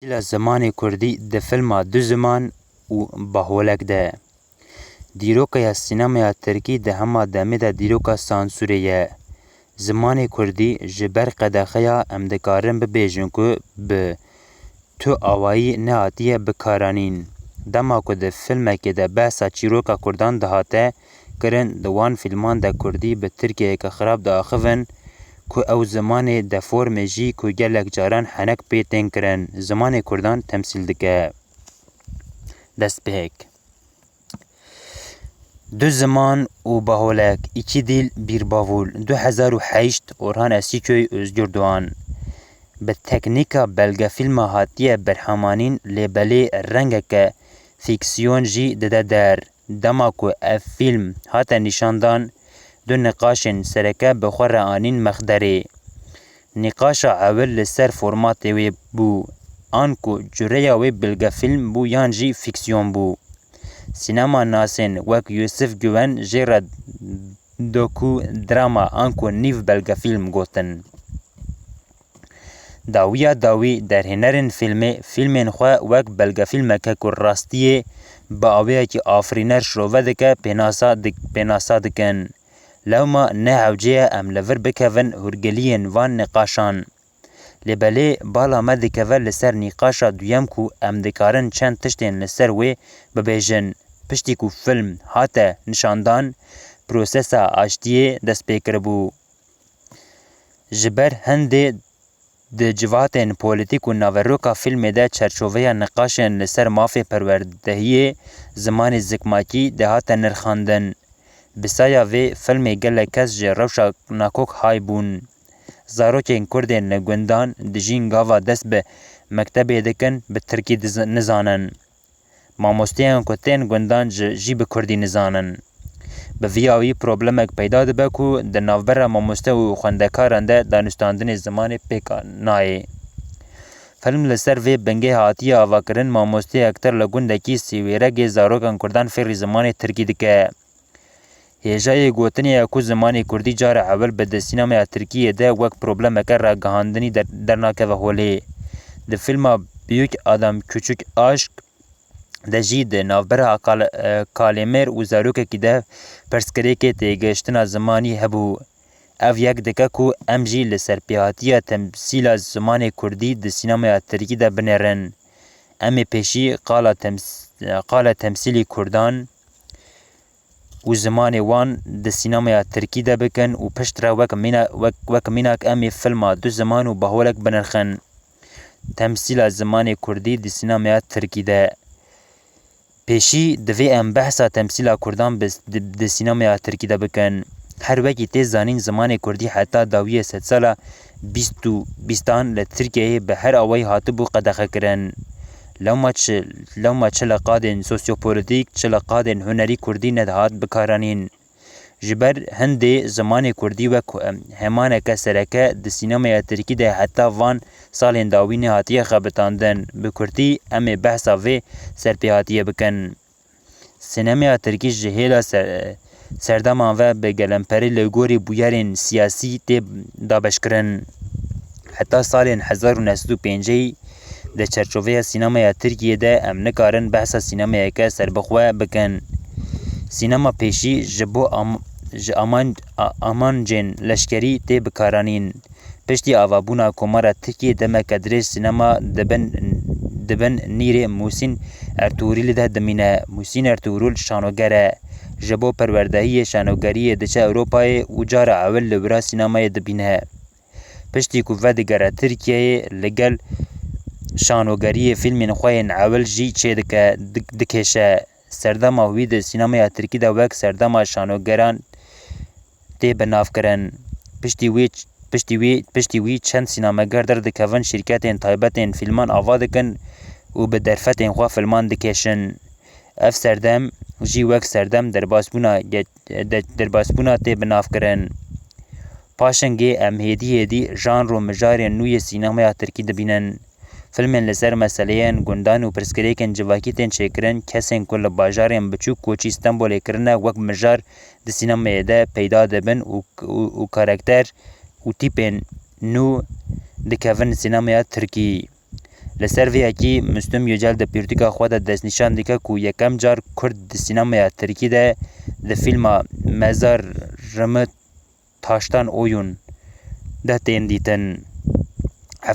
Tîla zimanê Kurdî di filma Du ziman û Baholek de ye. Dîrokeya sînemaya Tirkî di hema demê de dîroka sansûrê ye. Zimanê Kurdî ji ber qedexeya em dikarin bibêjin ku bi tu awayî nehatiye bikaranîn. Dema ku di filmekê de behsa çîroka Kurdan dihate kirin, di wan fîlman de Kurdî bi tirkiyeke xirab diaxivin ku ew zimanê deformê jî ku gelek caran henek pê tên kirin, zimanê Kurdan temsîl dike. Destpêk. Du ziman û Baholek, îkî dîl bir bavûl. 2008 Orhan Esîköy Özgür bi teknîka belgefîlma hatiye berhemanîn lêbelê rengeke fîksiyon jî dide der. Dema ku ev fîlm hate nîşandan, du nîqaşên sereke bi xwe re anîn mexderê. Nîqaşa ewil li ser formatê wê bû, an ku cureya wê bilgefîlm bû yan jî fîksiyon bû. Sînema nasên wek Yusuf Güven jê re dokûdrama an ku nîv belgefîlm gotin. Dawiya dawî derhênerên fîlmê, fîlmên xwe wek belgefîlmeke ku rastiyê bi awayekî afirîner şîrove dike pênasa dikin. Lewma ne hewce ye em li vir bikevin hûrgiliyên van nîqaşan. Lêbelê bala me dikeve li ser nîqaşa duyem ku em dikarin çend tiştên li ser wê bibêjin. Piştî ku fîlm hate nîşandan, prosesa aştiyê destpêkiribû. Ji ber hindê di civatên polîtîk û naveroka fîlmê de çerçoveya nîqaşên li ser mafê perwerdehiyê zimanê zikmakî de hate nirxandin. Bi saya vê fîlmê gelek kes ji rewşa nakok hay bûn. Zarokên Kurdên li gundan dijîn gava dest bi mektebê dikin, bi Tirkî nizanin. Mamosteyan ku tên gundan jî bi Kurdî nizanin. Bi vî awî problemek peyda dibe ku di navbera mamoste û xwendekaran de danûstandinê zimanê pêk nayê. Film li ser vê bingê hatiye avakirin, mamosteyek tir li gundekî sîwêregê zarokan Kurdan fêrî zimanê Tirkî dike. Hêjayê gotinê ye ku zimanê Kurdî cara ewil bi di sînemaya Tirkiyê de wek problemeke ragihandinî dernakeve holê. Di filma Büyük Adam Küçük Aşk de jî di navbera kalemêr û zarokekî de pirsgirêkê têgihiştina zimanî hebû. Ev yek dike ku em jî li ser pêhatiya temsîla zimanê Kurdî di sînemaya Tirkî de binêrin. Em ê pêşî qala temsîlê Kurdan û zimanê wan di sînemaya Tirkî de bikin û pişt re wek mînak em ê filma Du ziman û Baholek binirxin. Temsîla zimanê Kurdî di sînemaya Tirkî de. Pêşî divê em behsa temsîla Kurdan di sînemaya Tirkî de bikin. Her wekî tê zanîn zimanê Kurdî heta dawiyê sedsala bîstan li Tirkiyeyê bi her awayî hatibû qedexekirin. Lewma çi li qadên sosyopolîtîk, çi li qadên hunerî Kurdî nedihat bikaranîn. Ji ber hindê zimanê Kurdî wek hemaneke sereke di sînemaya Tirkî de heta van salên dawî nehatiye xebitandin. Bi Kurdî em ê behsa vê serpêhatiye bikin. Sînemaya Tirkî ji hêla serdaman ve bi gelemperî li gorî bûyerên siyasî tê dabeşkirin. Heta salên 1905 di çerçoveya sînemaya Tirkiyê de em nikarin behsa sînemayeke serbixwe bikin. Sînema pêşî ji amancên leşkerî tê bikaranîn. Piştî avabûna Komara Tirkiyê demeke dirêj sînema dibin nîrê Musîn Ertuğrulî de dimîne. Musîn Ertuğrul şanoger e. Ji bo perwerdehiyê şanogeriyê diçe Ewropayê û cara ewil li wira sînemayê dibîne. Piştî ku vedigere Tirkiyeyê li gel şanogeriyê fîlmên xwe yên ewil jî dikêşe. Serdema wî di sînemaya Tirkî de wek serdema şanogeran tê binavkirin. Piştî wî çend sînemeger derdikevin, şîrketên taybetên fîlman ava dikin û bi derfetên xwe fîlman dikêşin. Ev serdem jî wek serdem derbasbûna tê binavkirin. Paşingê em hêdî janr û mijarên nû yê sînemaya Tirkî dibînin. Filmên li ser meseleyên gundan û pirsgirêkên civakî tên çêkirin, kesên ku li bajarên biçûk koçî Stenbolê kirine wek mijar di sînemayê de peyda dibin û karakter û tîpên nû dikevin sînemaya Tirkî. لسر ویکی مستم یجل ده پیرتیکا خود دست نشان دیکه کو یکم جار کرد ده سینما ترکی ده فیلم مزار رمت تاشتان اویون ده تین دیتن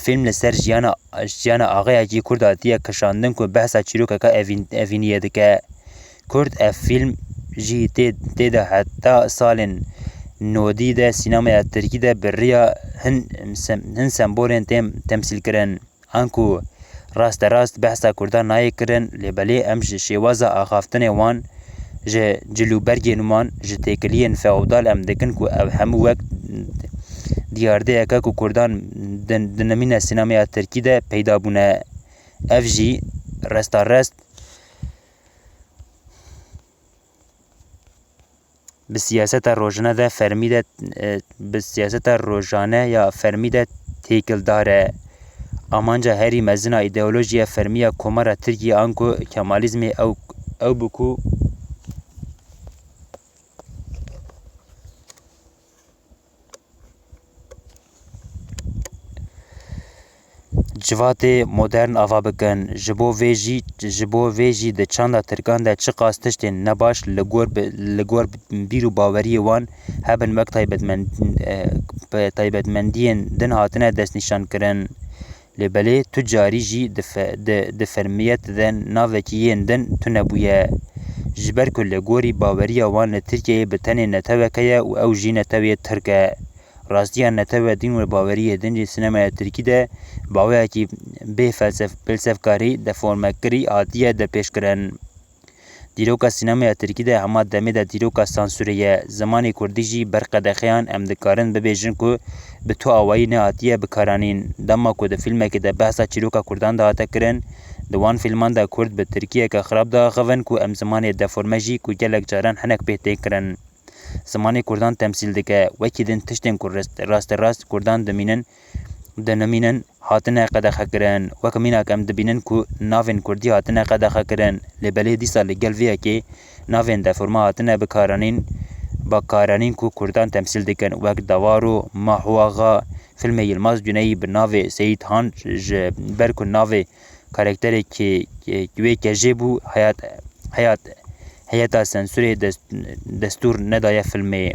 فیلم لسر جیانا آغای کی کرد آتیه کشاندن کو بحثا چیروکا که اوینیه دکه کرد فیلم جی تیده حتی سال نودی ده سینما ترکی ده بریا هن سمبولین تمثیل کرن انکو راست بحثا کردان نای کرن لبلی ام شیوازا آخافتن وان جلوبرگین وان تکلین فعودال ام دکن کو همو وقت دیارده اکا کو کردان دنمین سینما ترکی ده پیدا بونه اف جی رست بسیاست روزانه ده فرمیده بسیاست روزانه یا فرمیده تیکل داره امانجا هری مزنا ایدئولوژیا فرمیه کمر ترکیه آنکو کمالیزم او بکو جوات مدرن آوا بکن جبو ویجی ده چاندا ترکان ده چه قاستشت نباش لگور بیرو باوری وان هبن وقت تایبتمندین دن هاتنه دست نشان کرن لبلی تجاری جی ده فرمیت دن ناوکیین دن تنبویه جبر کل لگوری باوری وان ترکیه بتنه نتوکیه و او جی نتویه ترکه راستیا نتوه دین و باوری دنجی سینما ترکی ده باوی که به فلسفکاری ده فرمکری آتیه ده پیش کرن دیروکا سینما ترکی ده همه دمه ده دیروکا سانسوریه زمانی کردی جی برقدخیان ام دکارن ببیجن که به تو آوائی نه آتیه بکارانین دما که ده فیلمه که ده بحثا چیروکا کردان ده آتا کرن دوان فیلمان ده کرد به ترکیه که خراب ده خوون که ام زمانی ده فرمه جی که گلک جاران هنک بهته کرن زمانی کردان تمثیل دکه وکی دن تشتن راست کردان دنمینن هاتنه قدخه کرن وکمینه کم دبینن که ناوین کردی هاتنه قدخه کرن لبلی دیسا لگل ویه که ناوین ده فرما هاتنه بکارانین که کردان تمثیل دکن وک دوارو محواغا فیلم یلماز جنایی بناوی سید هان برکن ناوی کارکتری که وی که جیبو حیاتا سنسوری دستور ندایه فیلم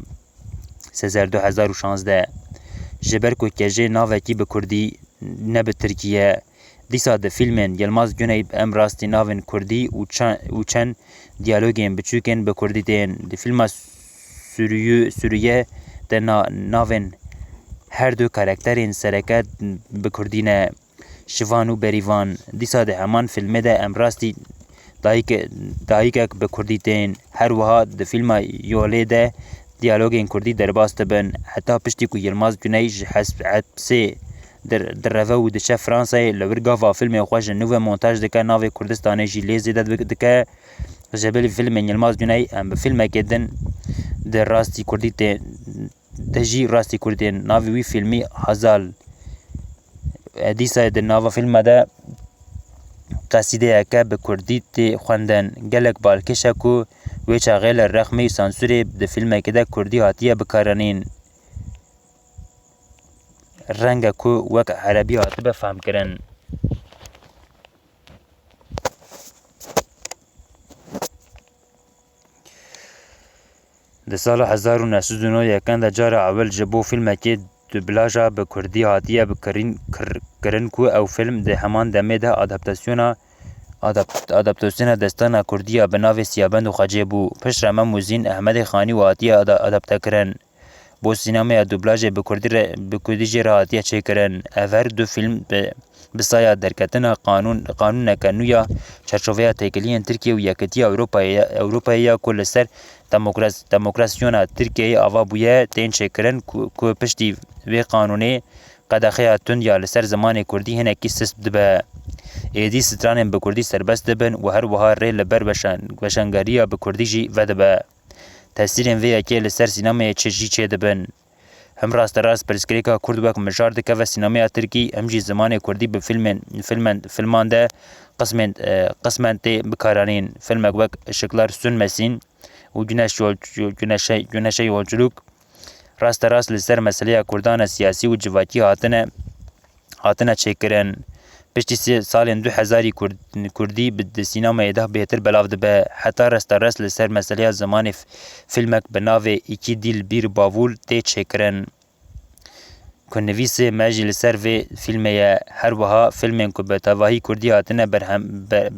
سزار 2016 جبر کو کجه ناوکی به کردی نه به ترکیه دیسا ده فیلمن یلماز گونه ام راستی ناون کردی و چند دیالوگین بچوکن به کردی دین ده فیلم سوریه ده ناون هر دو کاراکترین سرکت به کردی نه شوان و بریوان دیسا ده همان فیلم ده ام راستی دایک به کردی دین هر وها ده فیلم یوله ده دیالوگین کردی درباست بن حتی پشتی که یلماز جنیج حبسه در روه و دشه فرانسه لورگاوا فیلم خوش نوه مونتاج دکه ناوی کردستانه جی لیزی داد دکه جبل فیلم یلماز جنیج ام فیلم کدن در راستی کردی تجی راستی کردی ناوی وی فیلمی هزال دیسا در ناوا فیلم ده قصیده اکه به کردی تی خوندن گلک بالکشه کو وی چاقیل رقمی سانسوری ده فیلم که ده کردی هاتیه بکارانین رنگ کو وک عربی هاتی بفهم کرن ده سال 1999 یکن ده جار اول جبو فیلم که دوبلاژا به کردی هاتیه بکرن کو او فیلم ده همان دمه ده ادابتاسیون دستان کردی به ناو سیابند و خاجه بو پشت رمه موزین احمد خانی و هاتیه ادابته کرن بو سینما دوبلاژ به کردی جی را هاتیه چه کرن هر دو فیلم بسایا درکتن قانون نکنویا چرچوویا تکلین ترکیه و یکتی اروپایی کل سر دموکراسیون ترکیه آوا بویه تین چه کرن که پشتی وی قانونی قدخه تون یا لسر زمان کردی هنکی سست دبه ایدی سترانم به کردی سربست دبن و هر وها ری لبر بشنگاریا به کردی جی و دبه تاثیرین وی اکی لسر سینما چجی چه دبن هم راست پرسکریکا کرد وک مجار دکه و سینما ترکی هم جی زمان کردی به فیلمان ده قسمن تی بکارانین فیلمک وک شکلار سون مسین و گنشه یولچلوک راست لسر مسئله کردان سیاسی و جواکی هاتنه چه کرن پشتی سالên 2000 کردی bi sînemayê de bêhtir belav dibe. Heta restares li ser meseleya zimanê fîlmek bi navê İki Dîl Bir Bavul tê çêkirin. Ku nivîsê me jî li ser vê fîlmê ye. Her wiha fîlmên ku bi tevahî Kurdî hatine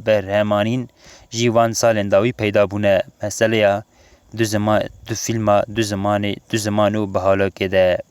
berhemanîn jî van salên dawî peyda bûne. Meseleya du fîlma du ziman û bi halokê de.